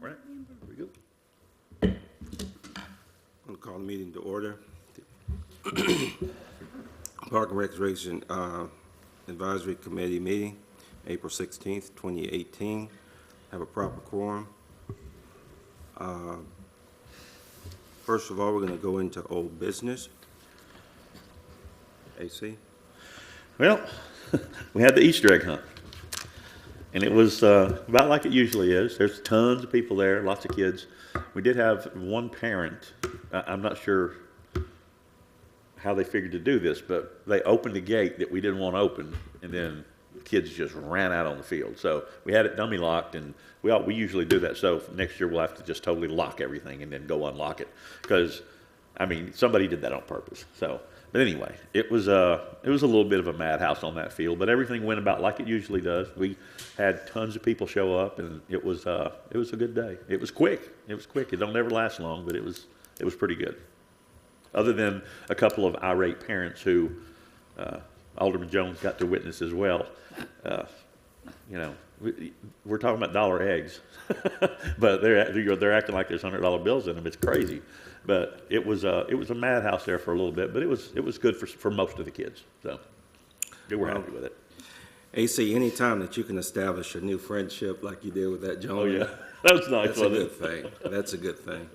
All right, we go. I'll call the meeting to order. Park and Recreation Advisory Committee meeting, April 16th, 2018. Have a proper quorum. First of all, we're going to go into old business. AC? Well, we had the Easter egg hunt, and it was about like it usually is. There's tons of people there, lots of kids. We did have one parent. I'm not sure how they figured to do this, but they opened a gate that we didn't want open, and then kids just ran out on the field. So we had it dummy locked, and we usually do that. So next year we'll have to just totally lock everything and then go unlock it, because I mean somebody did that on purpose. So, but anyway, it was a little bit of a madhouse on that field, but everything went about like it usually does. We had tons of people show up, and it was a good day. It was quick. It don't ever last long, but it was pretty good. Other than a couple of irate parents who Alderman Jones got to witness as well. You know, we're talking about dollar eggs, but they're acting like there's $100 bills in them. It's crazy, but it was a madhouse there for a little bit, but it was good for most of the kids, so they were happy with it. AC, anytime that you can establish a new friendship like you did with that Oh gentleman, yeah, that was nice. that's a good thing. That's a good thing.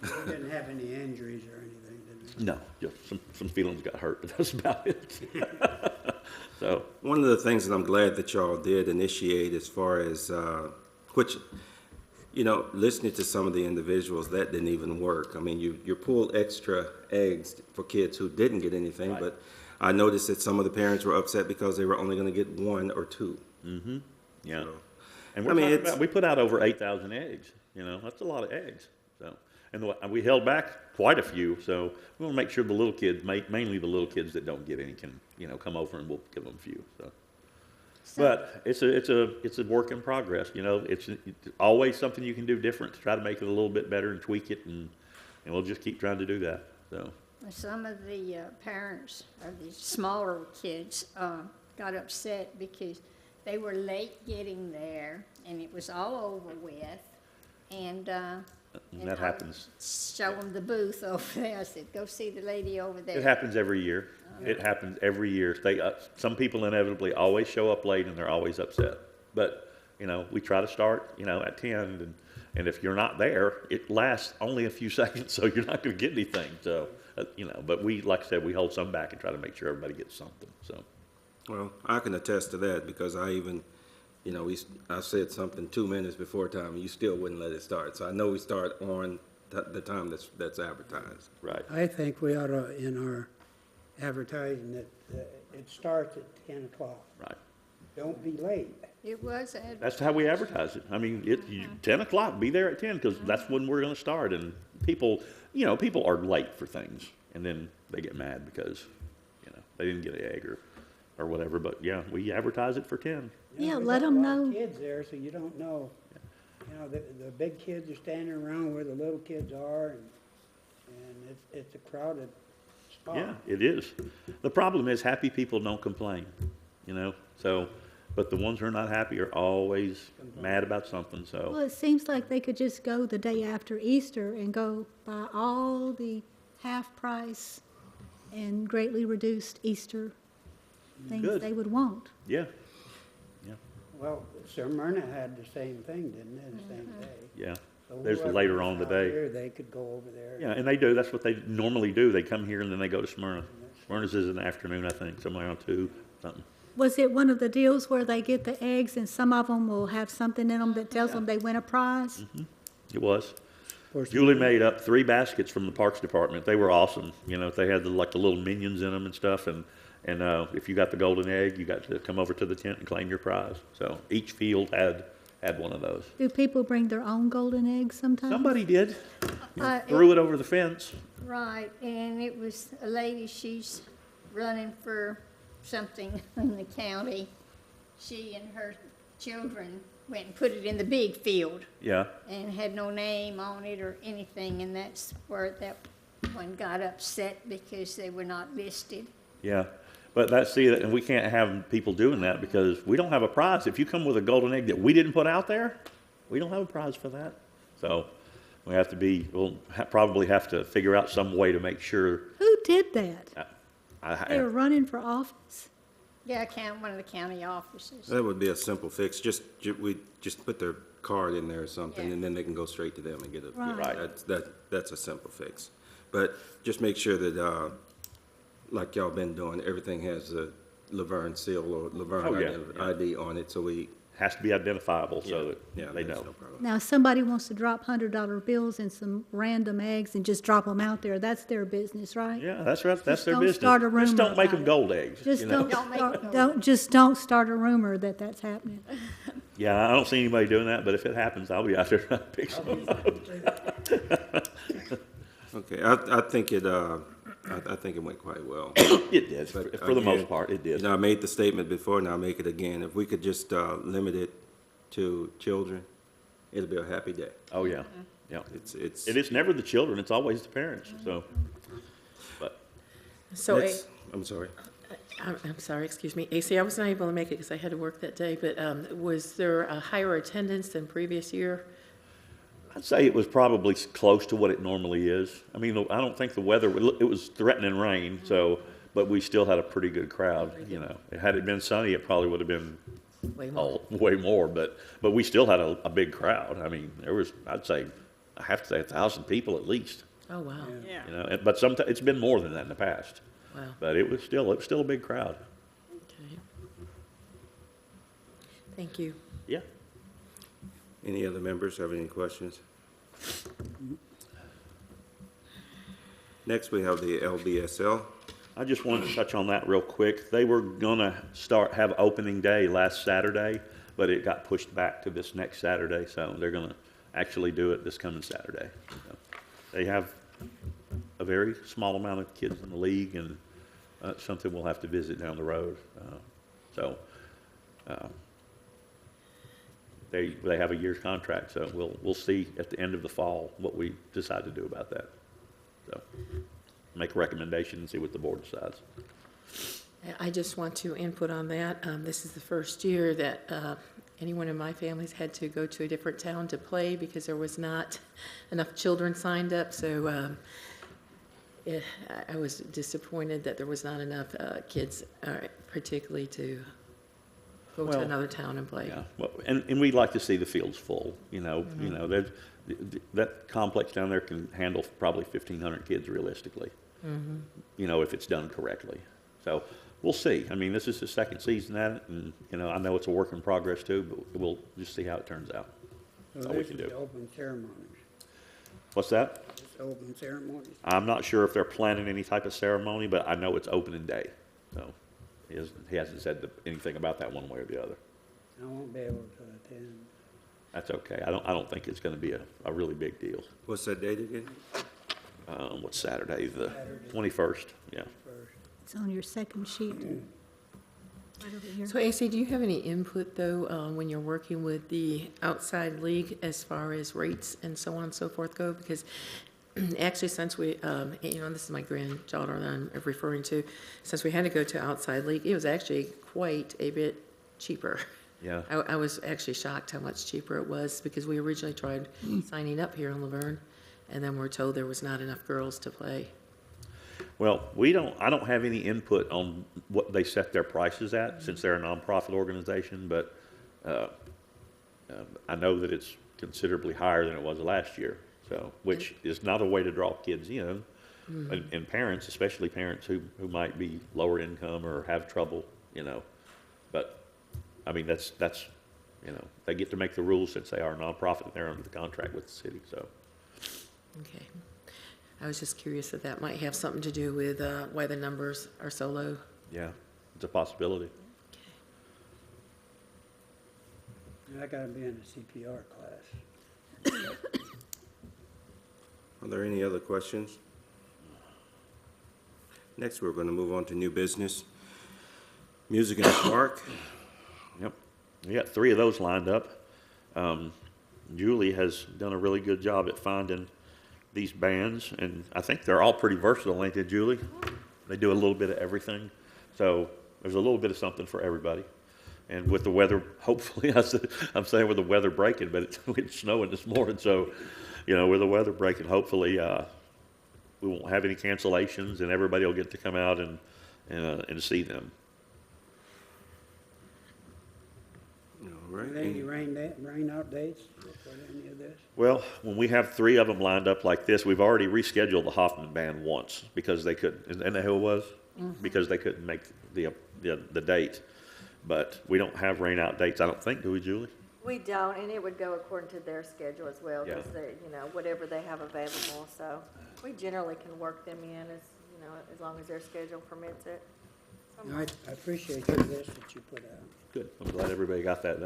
They didn't have any injuries or anything, did they? No, just some feelings got hurt, but that's about it. So One of the things that I'm glad that y'all did initiate as far as, which, you know, listening to some of the individuals, that didn't even work. I mean, you pulled extra eggs for kids who didn't get anything, Right. but I noticed that some of the parents were upset because they were only going to get one or two. yeah, So, and I mean, talking it's- about, we put out over 8,000 eggs. You know, that's a lot of eggs. So, and we held back quite a few. So we want to make sure the little kids, mainly the little kids that don't get any, can come over and we'll give them a few. So, but it's a work in progress. You know, it's always something you can do different to try to make it a little bit better and tweak it, and we'll just keep trying to do that. So. Some of the parents of the smaller kids got upset because they were late getting there, and it was all over with. And That happens. Show them the booth over there. I said, "Go see the lady over there." It happens every year. It happens every year. Some people inevitably always show up late, and they're always upset. But we try to start at 10, and if you're not there, it lasts only a few seconds, so you're not going to get anything. So but we, like I said, we hold some back and try to make sure everybody gets something. So. Well, I can attest to that because I even, I said something 2 minutes before time, and you still wouldn't let it start. So I know we start on the time that's advertised. Right. I think we ought to, in our advertising, that it starts at 10 o'clock. Right. Don't be late. It was. That's how we advertise it. I mean, 10 o'clock, be there at 10, because that's when we're going to start. And people are late for things, and then they get mad because, they didn't get an egg or whatever. But yeah, we advertise it for 10. Yeah, there's let a 'em lot of know. kids there, so you don't know. The big kids are standing around where the little kids are, and it's a crowded spot. Yeah, it is. The problem is happy people don't complain, so, but the ones who are not happy are always mad about something, Well, so. it seems like they could just go the day after Easter and go buy all the half price and greatly reduced Easter things Good. they would want. Yeah, Well, Smyrna had the same thing, didn't they, the same day? yeah. So There's whoever later was on the out day. here, they could go over there. Yeah, and they do. That's what they normally do. They come here and then they go to Smyrna. Smyrna's is in the afternoon, I think, somewhere around 2, something. Was it one of the deals where they get the eggs and some of them will have something in them that tells them they win a prize? It was. Of course, Julie made up 3 baskets from the Parks Department. They were awesome. They had the little minions in them and stuff. And if you got the golden egg, you got to come over to the tent and claim your prize. So each field had one of those. Do people bring their own golden eggs sometimes? Somebody did. Uh, Threw it over the fence. Right, and it was a lady, she's running for something in the county. She and her children went and put it in the big field Yeah. and had no name on it or anything, and that's where that one got upset because they were not listed. Yeah. But and we can't have people doing that because we don't have a prize. If you come with a golden egg that we didn't put out there, we don't have a prize for that. So we'll probably have to figure out some way to make sure. Who did that? They were I, running for office? Yeah, one of the county offices. That would be a simple fix. We just put their card in there or something, Yeah. and then they can go straight to them and get it. Right. That's a simple fix. But just make sure that, like y'all been doing, everything has a Laverne seal or Laverne Oh, yeah. ID on it, so we. has to be identifiable so Yeah, that they that's know. no problem. Now, if somebody wants to drop $100 bills and some random eggs and just drop them out there, that's their business, right? Yeah, that's right. That's Just their don't business. start a rumor Just don't make about them it. gold eggs. Just you know? don't start a rumor that that's happening. Yeah, I don't see anybody doing that, but if it happens, I'll be out there trying to pick some up. Okay, I think it went quite well. It did, But for the most again, part, it did. I made the statement before, and I'll make it again. If we could just limit it to children, it'll be a happy day. Oh, yeah, yeah. It's. It is never the children, it's always the parents, so. But, So, I'm sorry. I'm sorry, excuse me. AC, I was not able to make it because I had to work that day, but was there a higher attendance than previous year? I'd say it was probably close to what it normally is. I mean, I don't think the weather, it was threatening rain, so, but we still had a pretty good crowd, you know. Had it been sunny, it probably would have been Way more. way more, but we still had a big crowd. I mean, there was, I'd say, I have to say 1,000 people at least, Oh, wow. Yeah. you know. But sometimes, it's been more than that in the past. Wow. But it was still a big crowd. Okay. Thank you. Yeah. Any other members have any questions? Next, we have the LBSL. I just wanted to touch on that real quick. They were gonna have opening day last Saturday, but it got pushed back to this next Saturday, so they're gonna actually do it this coming Saturday. So they have a very small amount of kids in the league, and something we'll have to visit down the road. They have a year's contract, so we'll see at the end of the fall what we decide to do about that. So make a recommendation and see what the board decides. I just want to input on that. This is the first year that anyone in my family's had to go to a different town to play because there was not enough children signed up. So I was disappointed that there was not enough kids, particularly to go to Well, another town and play. Yeah, well, and we'd like to see the fields full, you know, that complex down there can handle probably 1,500 kids realistically, you know, if it's done correctly. So we'll see. I mean, this is the second season at it, and, you know, I know it's a work in progress too, but we'll just see how it turns out. So That's all we this can is do. open ceremonies. What's that? It's open ceremonies. I'm not sure if they're planning any type of ceremony, but I know it's opening day. So he hasn't said anything about that one way or the other. I won't be able to attend. That's okay. I don't think it's going to be a really big deal. What's that date again? What's Saturday? The Saturday. 21st. Yeah. First. It's on your second sheet. Right over here. So AC, do you have any input though, when you're working with the outside league as far as rates and so on and so forth go? Because actually since we, this is my granddaughter that I'm referring to, since we had to go to outside league, it was actually quite a bit cheaper. Yeah. I was actually shocked how much cheaper it was because we originally tried signing up here in Laverne and then we're told there was not enough girls to play. Well, I don't have any input on what they set their prices at since they're a nonprofit organization, but I know that it's considerably higher than it was last year. So, which is not a way to draw kids in, and parents, especially parents who might be lower income or have trouble, you know. But I mean, that's you know, they get to make the rules since they are a nonprofit and they're under the contract with the city. So, Okay. I was just curious if that might have something to do with why the numbers are so low. yeah, it's a possibility. I gotta be in the CPR class. Are there any other questions? Next, we're going to move on to new business. Music in the Park. Yep, we got 3 of those lined up. Julie has done a really good job at finding these bands, and I think they're all pretty versatile, ain't they, Julie? They do a little bit of everything, so there's a little bit of something for everybody. And with the weather, hopefully, I'm saying with the weather breaking, but it's snowing this morning, so, with the weather breaking, hopefully, we won't have any cancellations and everybody will get to come out and see them. All right. Are there any rain out dates for any of this? Well, when we have 3 of them lined up like this, we've already rescheduled the Hoffman Band once because they couldn't, isn't that who it was? Because they couldn't make the date. But we don't have rain out dates, I don't think, do we, Julie? We don't, and it would go according to their schedule as well, because Yeah. they, whatever they have available, so we generally can work them in as long as their schedule permits it. No, I appreciate your list that you put out. Good, I'm glad everybody got that,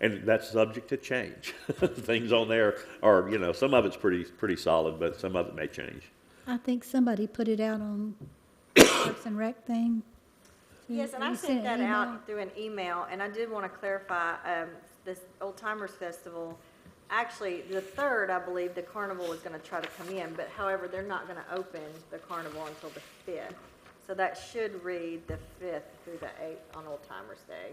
and that's subject to change. Things on there are, some of it's pretty solid, but some of it may change. I think somebody put it out on Parks and Rec thing. Yes, and I You sent that an email? out through an email, and I did want to clarify, this Old Timers Festival, actually, the 3rd, I believe, the carnival is going to try to come in, but however, they're not going to open the carnival until the 5th. So that should read the 5th through the 8th on Old Timers Day.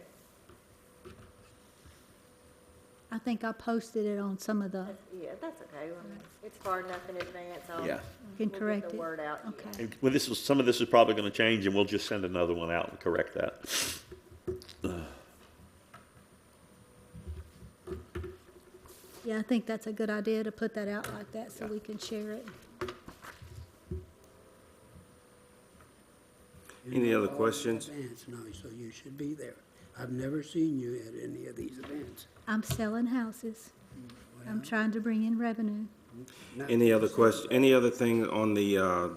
I think I posted it on some of the, Yeah, that's okay. I mean, it's far enough in advance. Yeah. can We'll correct get the it. word out. Okay. And well, some of this is probably gonna change, and we'll just send another one out and correct that. Yeah, I think that's a good idea to put that out like that so we can share it. Any other All questions? Events, no, so you should be there. I've never seen you at any of these events. I'm selling houses. I'm trying to bring in revenue. Not- Any other any other thing on the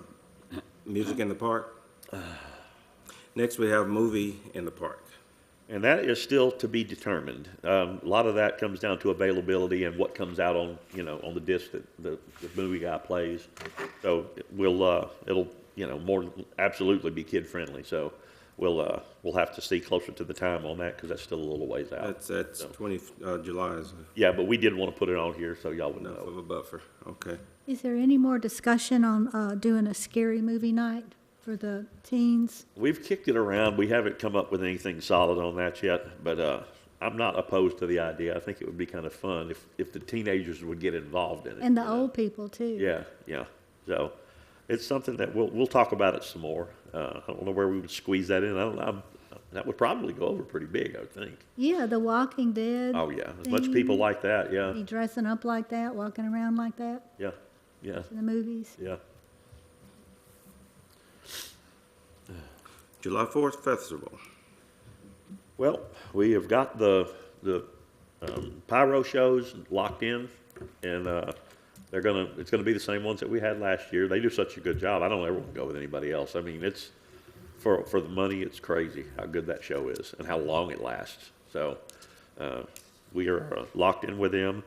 music in the park? Next, we have movie in the park. And that is still to be determined. A lot of that comes down to availability and what comes out on, on the disc that the movie guy plays. So it'll, more absolutely be kid-friendly. So we'll have to see closer to the time on that because that's still a little ways out. That's 20 July is Yeah, but we did want to put it on here so y'all would enough know. of a buffer. Okay. Is there any more discussion on doing a scary movie night for the teens? We've kicked it around. We haven't come up with anything solid on that yet, but I'm not opposed to the idea. I think it would be kind of fun if the teenagers would get involved in it. And the old people too. Yeah. So it's something that we'll talk about it some more. I don't know where we would squeeze that in. That would probably go over pretty big, I would think. Yeah, The Walking Dead. Oh, yeah. As much thing. people like that, yeah. Be dressing up like that, walking around like that Yeah. in the movies. Yeah. July 4th Festival. Well, we have got the pyro shows locked in, and it's gonna be the same ones that we had last year. They do such a good job. I don't ever want to go with anybody else. I mean, it's for the money, it's crazy how good that show is and how long it lasts. So we are locked in with them.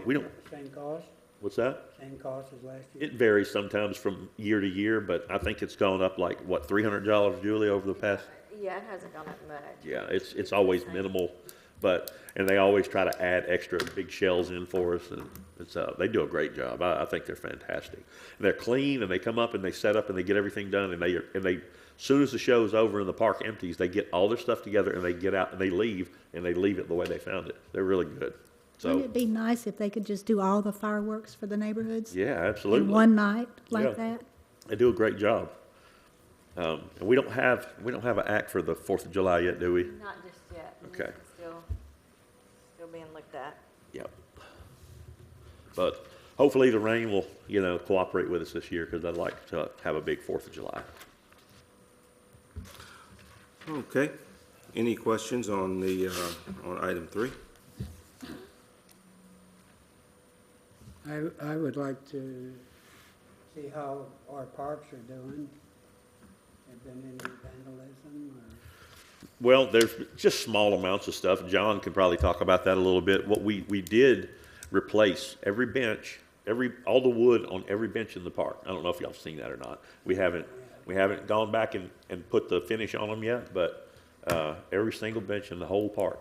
We don't. Same cost, What's that? same cost as last year? It varies sometimes from year to year, but I think it's gone up like what, $300, Julie, over the past. Yeah, it hasn't gone up much. Yeah, it's always minimal, and they always try to add extra big shells in for us, and they do a great job. I think they're fantastic. And they're clean, and they come up and they set up and they get everything done, and they soon as the show's over and the park empties, they get all their stuff together and they get out and they leave it the way they found it. They're really good. So Wouldn't it be nice if they could just do all the fireworks for the neighborhoods yeah, absolutely. in one night like Yeah. that? They do a great job. And we don't have an act for the 4th of July yet, do we? Not just yet. Okay. It's still being looked at. Yep. But hopefully the rain will, cooperate with us this year because I'd like to have a big 4th of July. Okay. Any questions on on item 3? I would like to see how our parks are doing. Have been any vandalism or? Well, there's just small amounts of stuff. John can probably talk about that a little bit. What we did replace every bench, all the wood on every bench in the park. I don't know if y'all seen that or not. We haven't gone back and put the finish on them yet, but every single bench in the whole park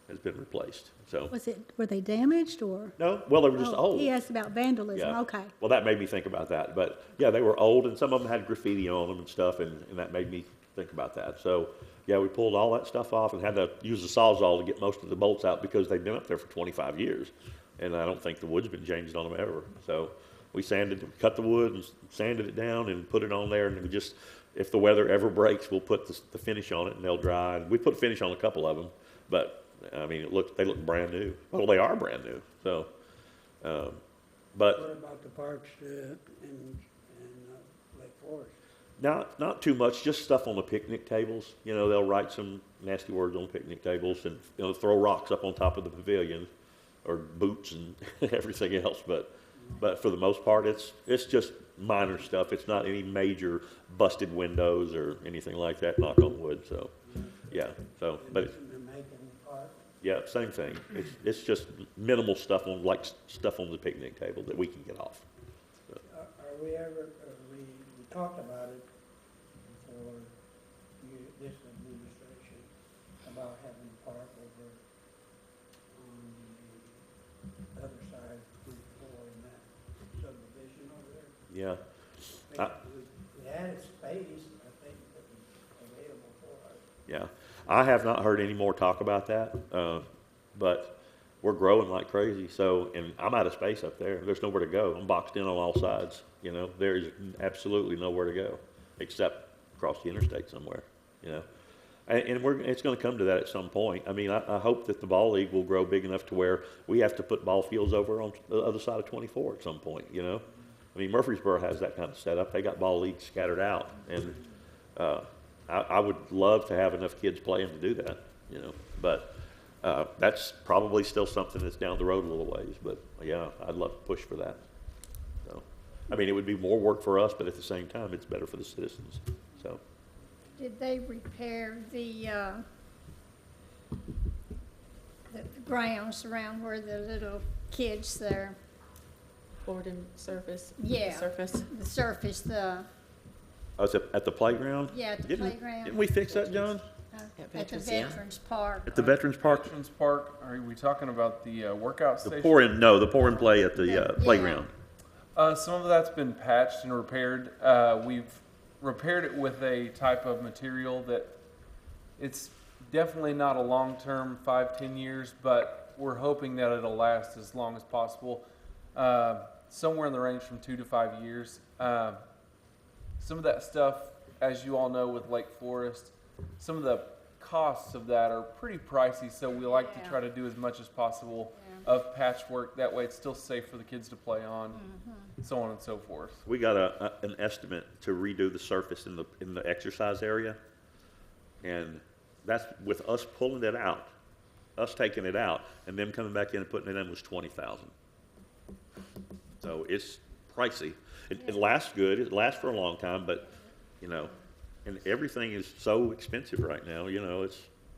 has been replaced. So Were they damaged or? no, well, they were just Oh, old. he asked about vandalism, Yeah. okay. Well, that made me think about that. But yeah, they were old, and some of them had graffiti on them and stuff, and that made me think about that. So Yeah, we pulled all that stuff off and had to use the Sawzall to get most of the bolts out because they've been up there for 25 years. And I don't think the wood's been changed on them ever. So we cut the wood and sanded it down and put it on there. And we just, if the weather ever breaks, we'll put the finish on it and they'll dry. And we put finish on a couple of them, but I mean, they look brand new. Well, they are brand new. So, but. What about the parks in Lake Forest? Not too much, just stuff on the picnic tables. You know, they'll write some nasty words on picnic tables and, you know, throw rocks up on top of the pavilion or boots and everything else. But for the most part, it's just minor stuff. It's not any major busted windows or anything like that, knock on wood. So, yeah, so, but it's, yeah, same thing. It's just minimal stuff stuff on the picnic table that we can get off. So. Are we ever, we talked about it before this administration, about having a park over on the other side of 24 in that subdivision over there. Yeah. We had space, I think, that was available for us. Yeah. I have not heard any more talk about that, but we're growing like crazy. So, and I'm out of space up there. There's nowhere to go. I'm boxed in on all sides. You know, there's absolutely nowhere to go except across the interstate somewhere. You know, and it's going to come to that at some point. I mean, I hope that the ball league will grow big enough to where we have to put ball fields over on the other side of 24 at some point. You know, I mean, Murfreesboro has that kind of setup. They got ball leagues scattered out, and I would love to have enough kids playing to do that, you know, but that's probably still something that's down the road a little ways, but yeah, I'd love to push for that. So, I mean, it would be more work for us, but at the same time, it's better for the citizens, so. Did they repair the grounds around where the little kids there? Board and surface? Yeah. Surface? The surface, Oh, it's at the playground? yeah, at the playground. Didn't we fix that, John? At the Veterans, yeah. Veterans Park. At the Veterans Park? Veterans Park, are we talking about the workout The station? pour and play at the Yeah. playground. Some of that's been patched and repaired. We've repaired it with a type of material that it's definitely not a long-term 5-10 years, but we're hoping that it'll last as long as possible. Somewhere in the range from 2 to 5 years. Some of that stuff, as you all know with Lake Forest, some of the costs of that are pretty pricey, so we like to try to do as much as possible of patchwork. That way it's still safe for the kids to play on, so on and so forth. We got an estimate to redo the surface in the exercise area, and that's with us pulling it out, us taking it out, and them coming back in and putting it in was $20,000. So it's pricey. It lasts good. It lasts for a long time, but you know, and everything is so expensive right now. You know,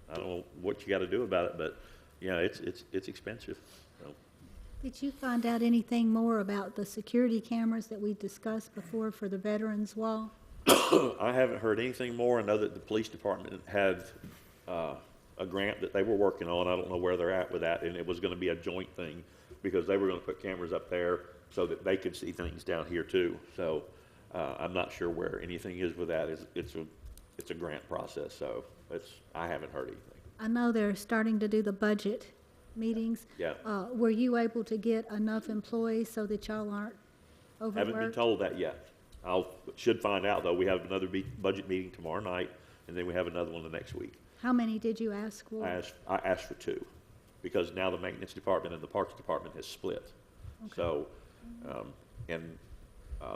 I don't know what you got to do about it, but yeah, it's expensive. So. Did you find out anything more about the security cameras that we discussed before for the Veterans Wall? I haven't heard anything more. I know that the police department had a grant that they were working on. I don't know where they're at with that, and it was going to be a joint thing because they were going to put cameras up there so that they could see things down here too. So I'm not sure where anything is with that. It's a grant process, so I haven't heard anything. I know they're starting to do the budget meetings. Yeah. Were you able to get enough employees so that y'all aren't overworked? Haven't been told that yet. Should find out though. We have another budget meeting tomorrow night, and then we have another one the next week. How many did you ask for? I asked for 2, because now the maintenance department and the parks department has split. Okay. So,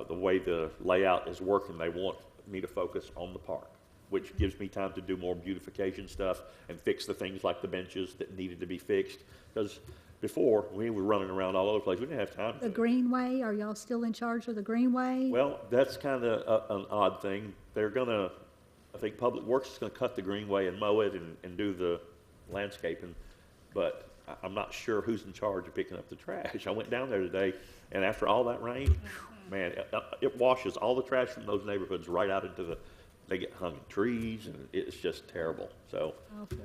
the way the layout is working, they want me to focus on the park, which gives me time to do more beautification stuff and fix the things like the benches that needed to be fixed. Because before, we were running around all over the place. We didn't have time. The Greenway, are y'all still in charge of the Greenway? Well, that's kind of an odd thing. I think Public Works is going to cut the Greenway and mow it and do the landscaping, but I'm not sure who's in charge of picking up the trash. I went down there today, and after all that rain, man, it washes all the trash from those neighborhoods right out into they get hung in trees, and it's just terrible. So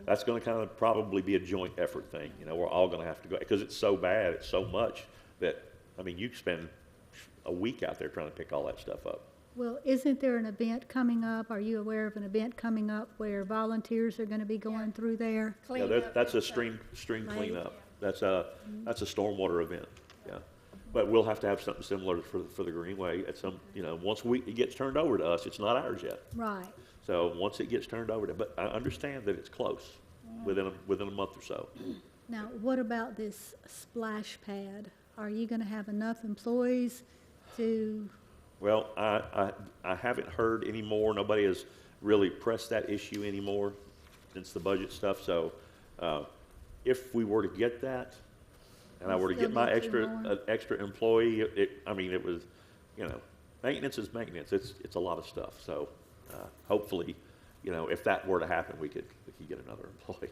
that's going to kind of probably be a joint effort thing. You know, we're all going to have to go, because it's so bad, it's so much that, I mean, you spend a week out there trying to pick all that stuff up. Well, isn't there an event coming up? Are you aware of an event coming up where volunteers are gonna be going through there? Yeah, Clean that, up that's a and stuff. stream Right. cleanup. That's a stormwater event, yeah. But we'll have to have something similar for the Greenway at some, once it gets turned over to us, it's not ours yet. Right. So once it gets turned over to, but I understand that it's close, within a month or so. Now, what about this splash pad? Are you gonna have enough employees to, Well, I haven't heard any more. Nobody has really pressed that issue anymore since the budget stuff. So, if we were to get that, and I were to Still get my need two more? extra employee, it was, maintenance is maintenance. It's a lot of stuff. So, hopefully, if that were to happen, we could get another employee.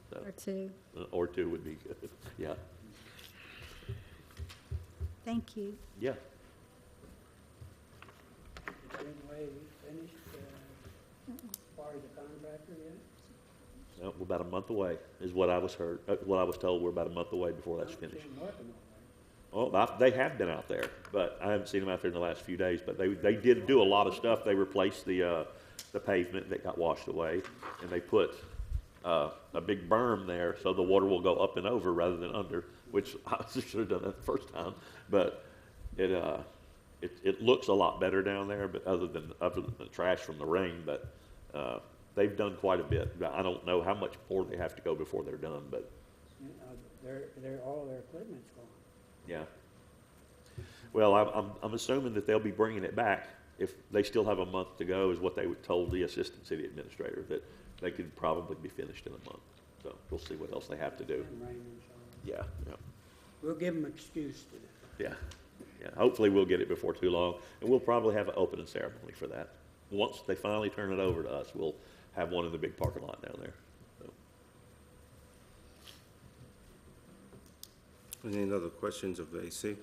So, or two? or two would be good. Yeah. Thank you. Yeah. Is Greenway finished, as far as the contractor yet? No, we're about a month away, is what I was told. We're about a month away before that's I don't see finished. him working on Well, they have been out there, but I haven't seen them out there in the last few days. But they did do a lot of stuff. They replaced the pavement that got washed away, and they put a big berm there so the water will go up and over rather than under, which I should have done that the first time. But it looks a lot better down there, but other than the trash from the rain. But they've done quite a bit. I don't know how much more they have to go before they're done, but it. All their equipment's gone. yeah. Well, I'm assuming that they'll be bringing it back if they still have a month to go, is what they told the assistant city administrator, that they could probably be finished in a month. So we'll see what else they have to do. And rain and so on. Yeah, We'll give them excuse to yeah. Hopefully we'll get it before too long, and we'll probably have an opening ceremony for that. Once they finally turn it over to us, we'll have one in the big parking lot down there. So. Any other questions of AC?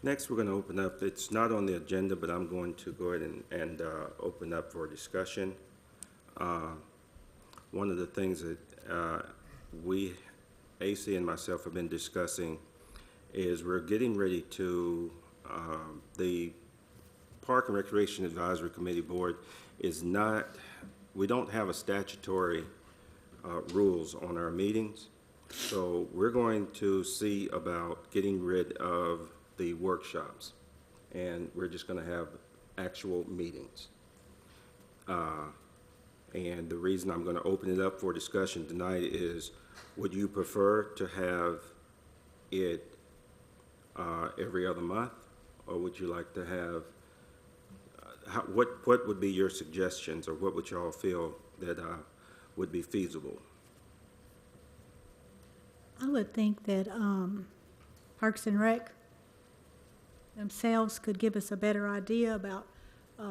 Next, we're going to open up, it's not on the agenda, but I'm going to go ahead and open up for discussion. One of the things that we, AC and myself, have been discussing is we're getting ready to, the Park and Recreation Advisory Committee Board is not, we don't have a statutory rules on our meetings. So we're going to see about getting rid of the workshops, and we're just going to have actual meetings. And the reason I'm going to open it up for discussion tonight is, would you prefer to have it every other month, or would you like to have, what would be your suggestions, or what would y'all feel that would be feasible? I would think that Parks and Rec themselves could give us a better idea about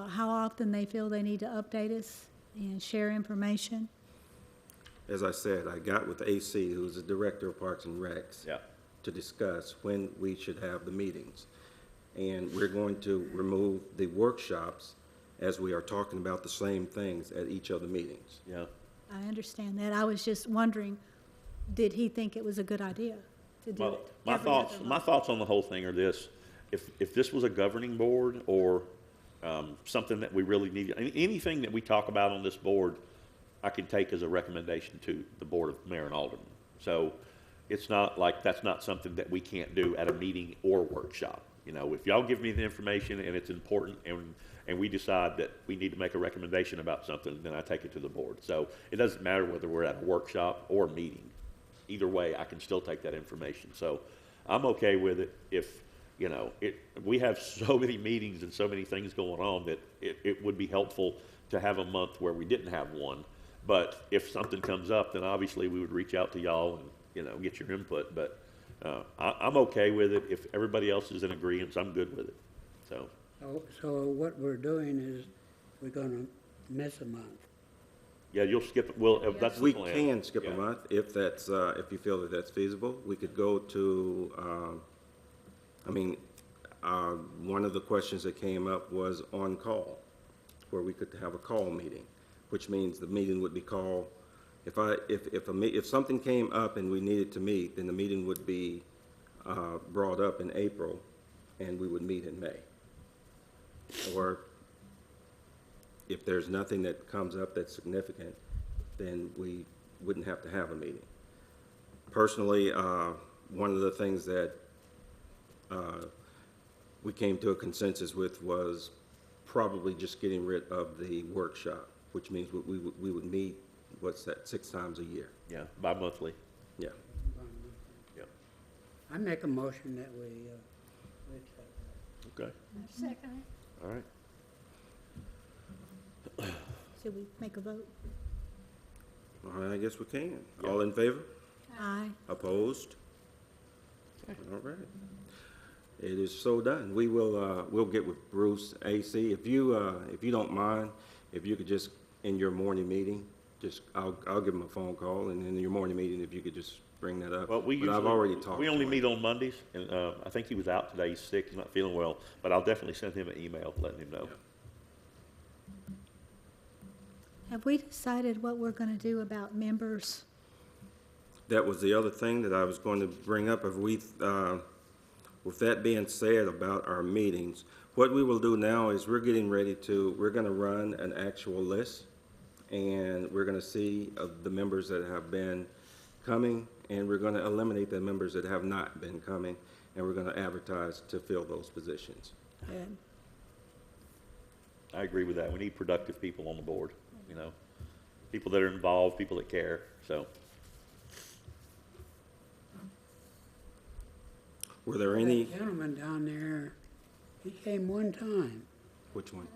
how often they feel they need to update us and share information. As I said, I got with AC, who's the director of Parks and Recs, Yeah. to discuss when we should have the meetings. And we're going to remove the workshops as we are talking about the same things at each of the meetings. Yeah. I understand that. I was just wondering, did he think it was a good idea to do Well, it? my every other thoughts month? on the whole thing are this: if this was a governing board or something that we really need, anything that we talk about on this board, I can take as a recommendation to the board of mayor and aldermen. So it's not like that's not something that we can't do at a meeting or workshop. If y'all give me the information and it's important, and we decide that we need to make a recommendation about something, then I take it to the board. So it doesn't matter whether we're at a workshop or a meeting. Either way, I can still take that information. So I'm okay with it if, we have so many meetings and so many things going on that it would be helpful to have a month where we didn't have one. But if something comes up, then obviously we would reach out to y'all and, get your input. But I'm okay with it. If everybody else is in agreement, I'm good with it. So. So what we're doing is we're gonna miss a month. Yeah, you'll skip it. Well, that's the We plan. can skip Yeah. a month if that's, if you feel that that's feasible. We could go to, one of the questions that came up was on call, where we could have a call meeting, which means the meeting would be called, if something came up and we needed to meet, then the meeting would be brought up in April, and we would meet in May. Or if there's nothing that comes up that's significant, then we wouldn't have to have a meeting. Personally, one of the things that we came to a consensus with was probably just getting rid of the workshop, which means we would meet, what's that, 6 times a year? Yeah, bi-monthly. Yeah. Yep. I make a motion that we accept that. Okay, Second. all right. Should we make a vote? All right, I guess we can. All in favor? Aye. Opposed? All right. It is so done. We will, we'll get with Bruce, AC. If you don't mind, if you could just, in your morning meeting, I'll give him a phone call, and in your morning meeting, if you could just bring that up. Well, we But usually, I've already talked we to only him. meet on Mondays, and I think he was out today, he's sick, he's not feeling well, but I'll definitely send him an email letting him know. Have we decided what we're gonna do about members? That was the other thing that I was going to bring up. If we, with that being said about our meetings, what we will do now is we're gonna run an actual list, and we're gonna see of the members that have been coming, and we're gonna eliminate the members that have not been coming, and we're gonna advertise to fill those positions. Good. I agree with that. We need productive people on the board, you know, people that are involved, people that care, so. Were there any, That gentleman down there, he came one time, which one?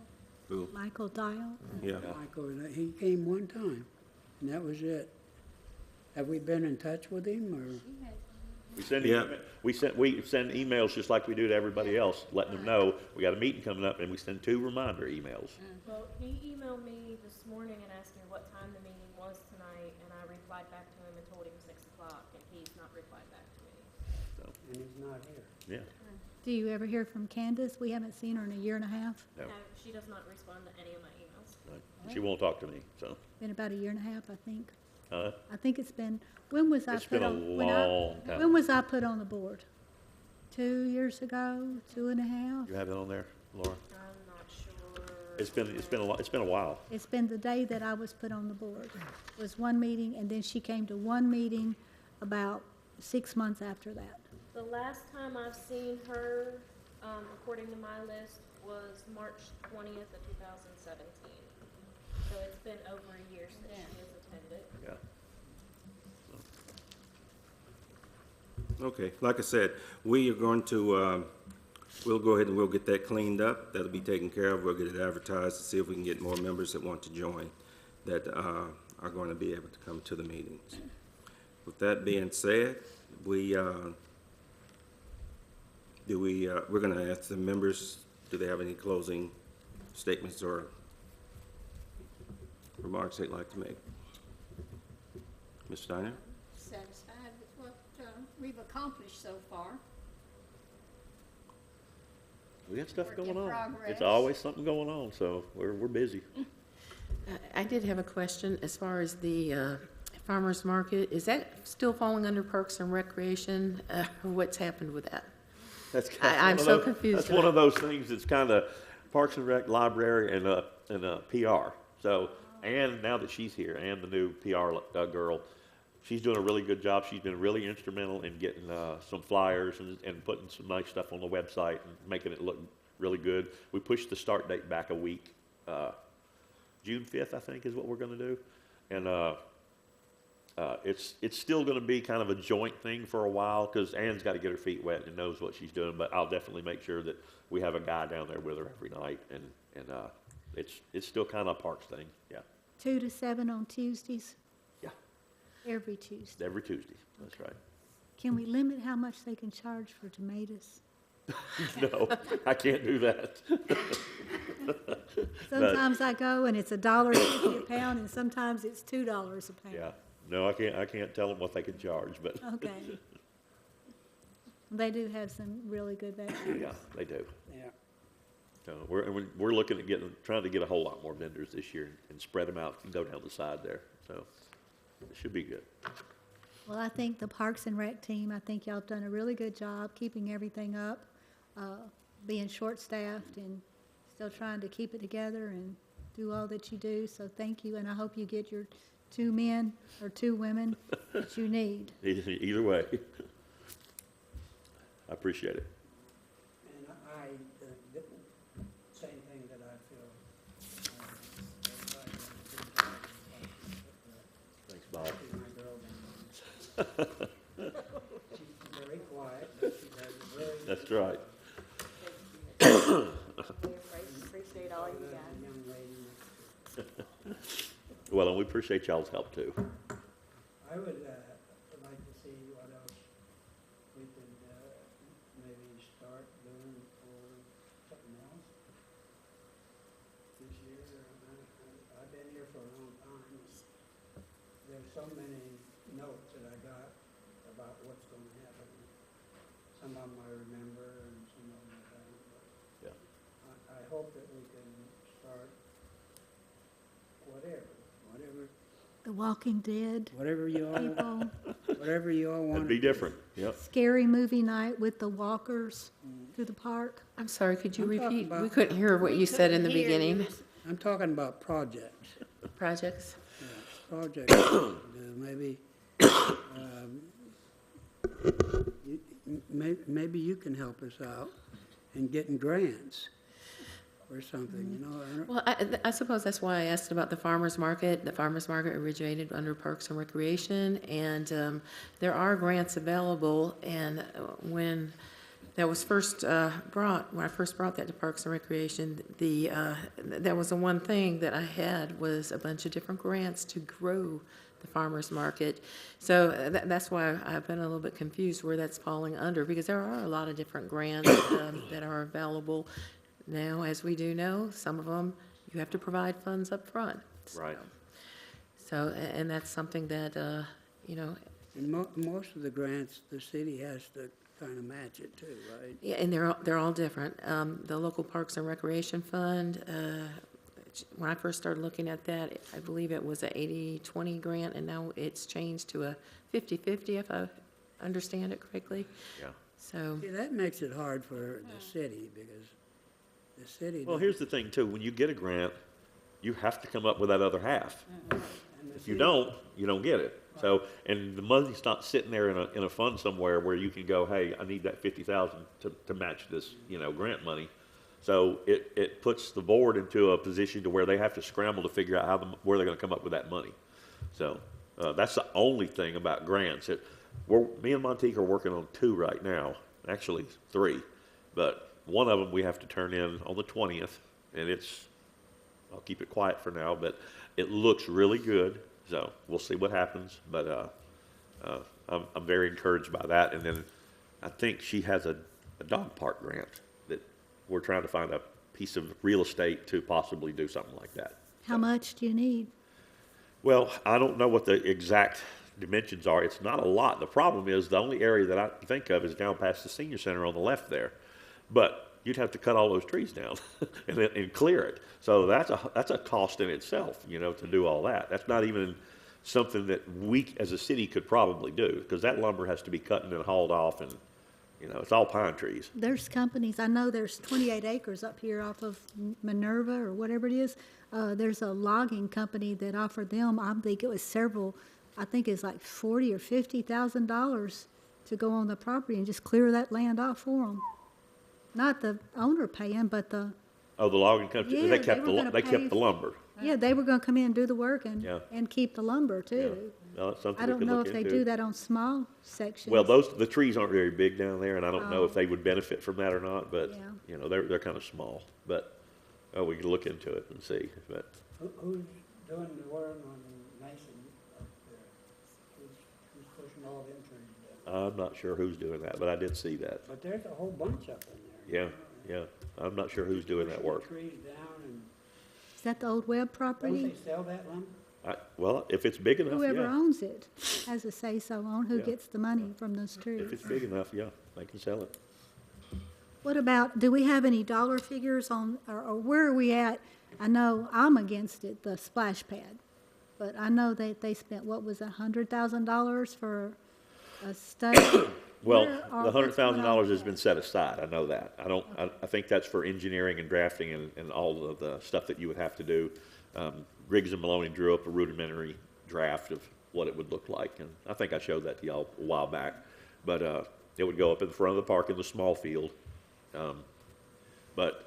Who? Michael Dial? Yeah. Michael, he came one time, and that was it. Have we been in touch with him, or? We send, Yeah. we send emails just like we do to everybody else, letting them know, we got a meeting coming up, and we send 2 reminder emails. Well, he emailed me this morning and asked me what time the meeting was tonight, and I replied back to him and told him 6 o'clock, and he's not replied back to me. And he's not here. Yeah, Do you ever hear from Candace? We haven't seen her in a year and a half. no, No, she does not respond to any of my emails. no, she won't talk to me, so. Been about a year and a half, I think. Uh, I think it's been, when was I It's put been a on? long time. When was I put on the board? 2 years ago, 2.5? You have it on there, Laura? I'm not sure. It's been a while. It's been the day that I was put on the board. It was one meeting, and then she came to one meeting about 6 months after that. The last time I've seen her, according to my list, was March 20th of 2017. So it's been over a year since she has attended. Yeah. Okay, like I said, we are going to, we'll go ahead and we'll get that cleaned up. That'll be taken care of. We'll get it advertised to see if we can get more members that want to join, that are going to be able to come to the meetings. With that being said, we're going to ask the members, do they have any closing statements or remarks they'd like to make? Ms. Steiner? Satisfied with what we've accomplished so far. We got stuff Work going in on. progress. It's always something going on, so we're busy. I did have a question as far as the farmer's market. Is that still falling under Parks and Recreation? What's happened with that? That's I'm one of so those- confused That's about one of those things that's kind of Parks and Rec, library, and PR. So, and now that she's here, and the new PR girl, she's doing a really good job. She's been really instrumental in getting some flyers and putting some nice stuff on the website and making it look really good. We pushed the start date back a week. June 5th, I think, is what we're going to do. And it's still going to be kind of a joint thing for a while because Ann's got to get her feet wet and knows what she's doing. But I'll definitely make sure that we have a guy down there with her every night. And it's still kind of a Parks thing. Yeah. 2 to 7 on Tuesdays, Yeah. every Tuesday. Every Tuesday. That's right. Can we limit how much they can charge for tomatoes? No, I can't do that. Sometimes I go and it's $1.50 a pound, and sometimes it's $2 a pound. Yeah. No, I can't tell them what they can charge, but Okay. They do have some really good vegetables. yeah, they do. Yeah. So we're looking at trying to get a whole lot more vendors this year and spread them out and go down the side there. So it should be good. Well, I think the Parks and Rec team, I think y'all have done a really good job keeping everything up. being short-staffed and still trying to keep it together and do all that you do. So thank you, and I hope you get your 2 men or 2 women that you need. Either way. I appreciate it. And the same thing that I feel. Thanks, Bob. My girl down there. She's very quiet, but she does it very. That's right. We appreciate all you guys. Young lady. Well, and we appreciate y'all's help too. I would like to see what else we could maybe start doing for something else this year. I've been here for a long time. There's so many notes that I got about what's going to happen. Some of them I remember and some of them I don't. But Yeah. I hope that we can start whatever. The Walking Dead Whatever you all, people, whatever you all want. That'd be different. Yep. scary movie night with the walkers through the park. I'm sorry, could you I'm talking repeat? We about- couldn't hear what you said in the beginning. I'm talking about projects. Projects? Yeah, projects. Maybe, maybe you can help us out in getting grants or something, you know? I don't- Well, I suppose that's why I asked about the farmer's market. The farmer's market originated under Parks and Recreation, and there are grants available. And when that was first brought, when I first brought that to Parks and Recreation, that was the one thing that I had was a bunch of different grants to grow the farmer's market. So that's why I've been a little bit confused where that's falling under, because there are a lot of different grants that are available. Now, as we do know, some of them, you have to provide funds up front. Right. So, and that's something that, you know, And most of the grants, the city has to kind of match it too, right? yeah, and they're all different. The local Parks and Recreation Fund, when I first started looking at that, I believe it was a 80-20 grant, and now it's changed to a 50-50, if I understand it correctly. Yeah. So, See, that makes it hard for the city because the city. Well, here's the thing too. When you get a grant, you have to come up with that other half. If you don't, you don't get it. So, and the money's not sitting there in a fund somewhere where you can go, hey, I need that 50,000 to match this, grant money. So it puts the board into a position to where they have to scramble to figure out where they're going to come up with that money. So that's the only thing about grants. Me and Monteque are working on 2 right now, actually 3, but one of them we have to turn in on the 20th, and I'll keep it quiet for now, but it looks really good. So we'll see what happens, but I'm very encouraged by that. And then I think she has a dog park grant that we're trying to find a piece of real estate to possibly do something like that. How much do you need? Well, I don't know what the exact dimensions are. It's not a lot. The problem is the only area that I can think of is down past the senior center on the left there. But you'd have to cut all those trees down and clear it. So that's a cost in itself, to do all that. That's not even something that we as a city could probably do, because that lumber has to be cut and then hauled off, and it's all pine trees. There's companies, I know there's 28 acres up here off of Minerva or whatever it is. There's a logging company that offered them, I think it was like $40,000 or $50,000 to go on the property and just clear that land off for them. Not the owner paying, but the, Oh, the logging company, Yeah, they kept they were gonna they pay kept the lumber. yeah, they were gonna come in and do the work Yeah. and keep the lumber Yeah. too. No, that's something I we don't could know look if they into. do that on small sections. Well, the trees aren't very big down there, and I don't know if they would benefit from that or not, but, Yeah. they're kind of small. But, we can look into it and see. But Who's doing the work on Mason up there? Who's pushing all them trees down? I'm not sure who's doing that, but I did see that. But there's a whole bunch up in there. Yeah. I'm not sure who's doing that work. Trees down and, Is that the old web don't property? they sell that lumber? Well, if it's big enough, Whoever yeah. owns it has a say-so on who Yeah. gets the money from those trees. If it's big enough, yeah, they can sell it. What about, do we have any dollar figures on, or where are we at? I know I'm against it, the splash pad, but I know that they spent, what was it, $100,000 for a study. Well, Where are the we? $100,000 has been set aside, I know that. I think that's for engineering and drafting and all of the stuff that you would have to do. Griggs and Maloney drew up a rudimentary draft of what it would look like, and I think I showed that to y'all a while back. But, it would go up in the front of the park in the small field. But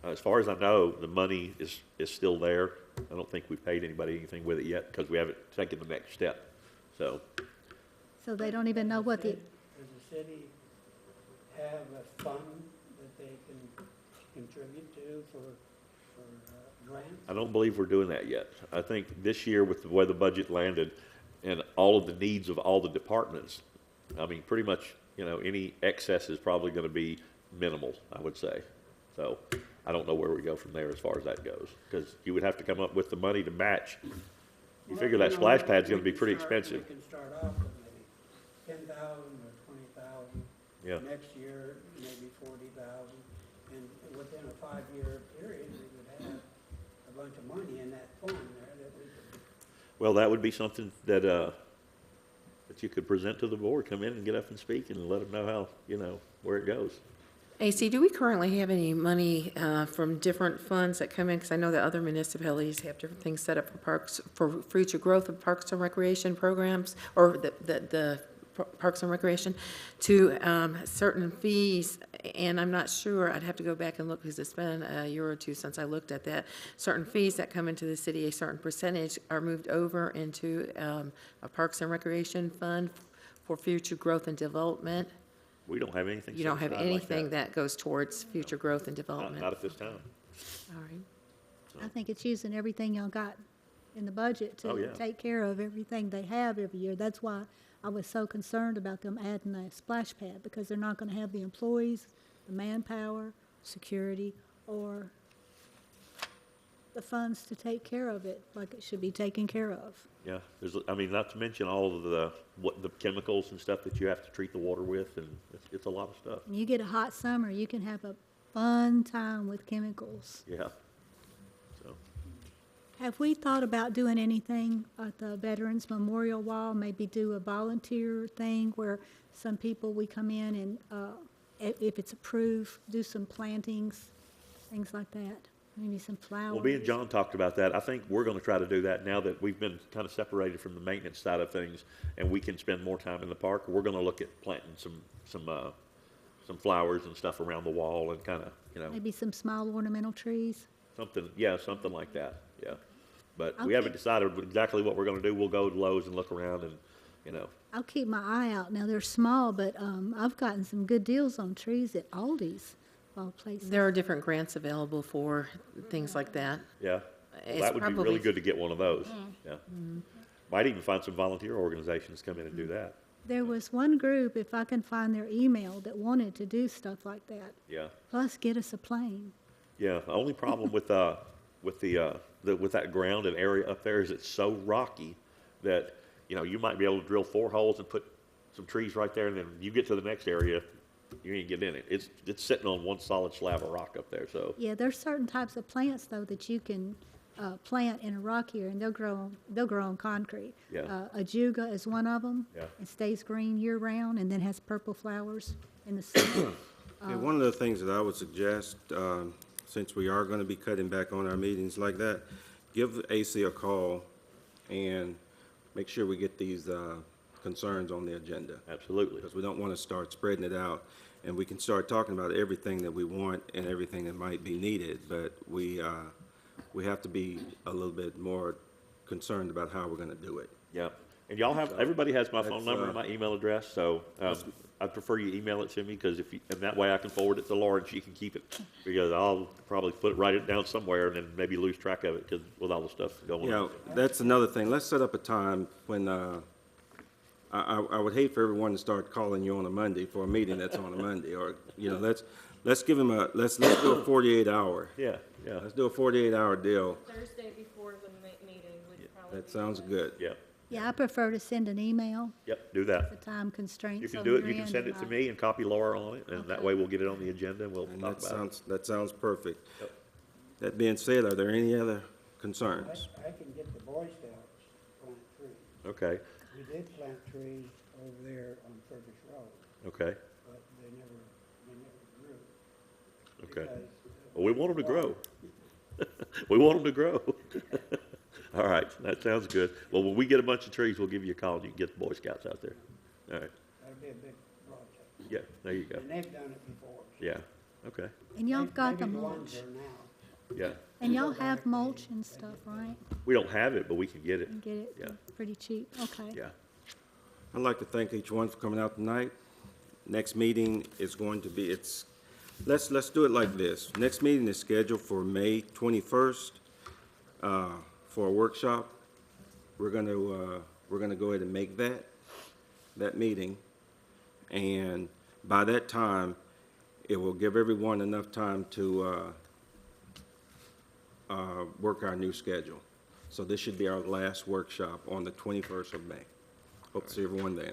as far as I know, the money is still there. I don't think we've paid anybody anything with it yet, because we haven't taken the next step, so. So they don't even know what the, Does the city have a fund that they can contribute to for grants? I don't believe we're doing that yet. I think this year, with the way the budget landed and all of the needs of all the departments, I mean, pretty much, any excess is probably gonna be minimal, I would say. So I don't know where we go from there as far as that goes, because you would have to come up with the money to match. You figure that splash pad's gonna be pretty expensive. We can start off with maybe 10,000 or 20,000. Yeah. Next year, maybe 40,000. And within a 5-year period, we would have a bunch of money in that fund there that we could. Well, that would be something that, that you could present to the board, come in and get up and speak and let them know how, where it goes. AC, do we currently have any money from different funds that come in? Because I know that other municipalities have different things set up for parks, for future growth of parks and recreation programs, or the Parks and Recreation, to certain fees, and I'm not sure, I'd have to go back and look, because it's been a year or two since I looked at that. Certain fees that come into the city, a certain percentage are moved over into a Parks and Recreation fund for future growth and development. We don't have anything. You don't have set aside like anything that goes towards future growth and development? Not at this time. All right. I think it's using everything y'all got in the budget Oh, to yeah. take care of everything they have every year. That's why I was so concerned about them adding a splash pad, because they're not gonna have the employees, the manpower, security, or the funds to take care of it like it should be taken care of. Yeah, not to mention all of the chemicals and stuff that you have to treat the water with, and it's a lot of stuff. And you get a hot summer, you can have a fun time with chemicals. Yeah. So, Have we thought about doing anything at the Veterans Memorial Wall? Maybe do a volunteer thing where some people, we come in and, if it's approved, do some plantings, things like that. Maybe some flowers. well, me and John talked about that. I think we're gonna try to do that now that we've been kind of separated from the maintenance side of things, and we can spend more time in the park. We're gonna look at planting some flowers and stuff around the wall, and kind of, Maybe some small ornamental trees. something like that, yeah. But we Okay. haven't decided exactly what we're gonna do. We'll go to Lowe's and look around and, I'll keep my eye out. Now, they're small, but I've gotten some good deals on trees at Aldi's, of all places. There are different grants available for things like that. yeah. Well, It's that would be really probably- good to get one of those, yeah. Might even find some volunteer organizations to come in and do that, There was one group, if I can find their email, that wanted to do stuff like that. yeah. Plus, get us a plane. Yeah, the only problem with that ground and area up there is it's so rocky that, you might be able to drill 4 holes and put some trees right there, and then you get to the next area, you ain't getting in it. It's sitting on one solid slab of rock up there, so, Yeah, there's certain types of plants, though, that you can plant in a rock area, and they'll grow on concrete. Yeah. Ajuga is one of them. Yeah. It stays green year-round, and then has purple flowers in the summer. Yeah, one of the things that I would suggest, since we are going to be cutting back on our meetings like that, give AC a call and make sure we get these concerns on the agenda. absolutely. Because we don't want to start spreading it out, and we can start talking about everything that we want and everything that might be needed, but we have to be a little bit more concerned about how we're going to do it. Yeah, and everybody has my phone That's, number and my email address, so I'd prefer you email it to me, because and that way I can forward it to Laura and she can keep it, because I'll probably write it down somewhere and then maybe lose track of it, because with all the stuff going on. Yeah, that's another thing. Let's set up a time when, I would hate for everyone to start calling you on a Monday for a meeting that's on a Monday, or, let's give them let's do a 48-hour. Yeah, yeah, Let's do a 48-hour deal. Thursday before the meeting would probably That be sounds good. yeah, Yeah, I prefer to send an email yep, do that. for time constraints. You can on do it, your you can end, send it to and me and copy Laura on it, and that Okay. way we'll get it on the agenda and we'll And talk about it. that sounds perfect. Yep. That being said, are there any other concerns? I can get the Boy Scouts to plant trees. Okay, We did plant trees over there on Fergus Road, Okay, but they never grew. okay. because, Well, we want them to water. grow. We want them to grow. All right, that sounds good. Well, when we get a bunch of trees, we'll give you a call and you can get the Boy Scouts out there. All right, That'd be a big project. yeah, there you go. And they've done it before. so Yeah, okay, And y'all got the maybe ones mulch. are now. yeah. And y'all have mulch and stuff, right? We don't have it, but we can get it. And get it Yeah. for pretty cheap, okay. Yeah. I'd like to thank each one for coming out tonight. Next meeting is going to be, let's do it like this. Next meeting is scheduled for May 21st for a workshop. We're going to go ahead and make that meeting. And by that time, it will give everyone enough time to work our new schedule. So this should be our last workshop on the 21st of May. Hope to see everyone then.